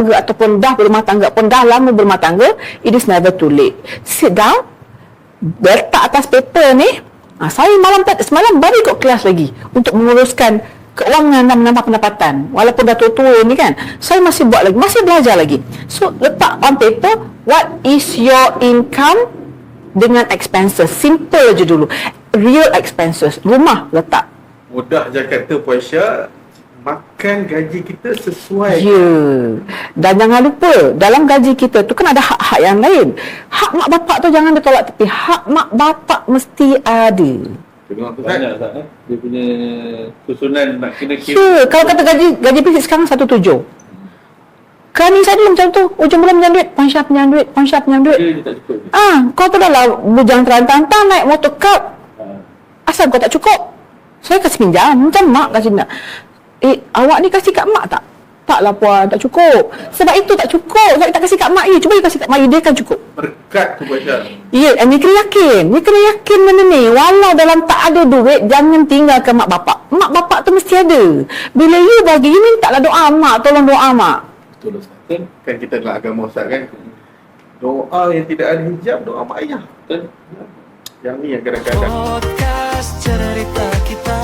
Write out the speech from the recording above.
ataupun dah berumah tangga pun dah lama berumah tangga, it is never too late. Sit down, letak atas paper ni. Saya semalam baru ikut kelas lagi untuk menguruskan keuangan dan menambah pendapatan. Walaupun dah tua-tua ni kan, saya masih buat lagi, masih belajar lagi. So, letak on paper, what is your income dengan expenses. Simple je dulu. Real expenses. Rumah letak. Mudah je kata Puan Syah, makan gaji kita sesuai. Ya. Dan jangan lupa, dalam gaji kita tu kan ada hak-hak yang lain. Hak mak bapak tu jangan ditolak tepi. Hak mak bapak mesti ada. Banyak tak dia punya susunan nak kena kira. Ya, kalau kata gaji basic sekarang 1.7. Kerana saya dulu macam tu, ujung bulan pinjam duit, Puan Syah pinjam duit, Puan Syah pinjam duit. Dia tak cukup. Kau tu dah lah bujang terantang-tang naik motor cup. Asal kau tak cukup? Saya kasih pinjam, macam mak kasih nak. Awak ni kasih kat mak tak? Taklah Puan, tak cukup. Sebab itu tak cukup. Saya tak kasih kat mak cuba you kasih kat mak dia akan cukup. Berkat tu Puan Syah. Ya, and you kena yakin. You kena yakin benda ni. Walau dalam tak ada duit, jangan tinggalkan mak bapak. Mak bapak tu mesti ada. Bila you bagi, you mintalah doa mak, tolong doa mak. Betul Ustaz. Kan kita dalam agama Ustaz kan. Doa yang tidak ada hijab, doa mak ayah. Betul. Yang ni yang kadang-kadang. Podcast cerita kita.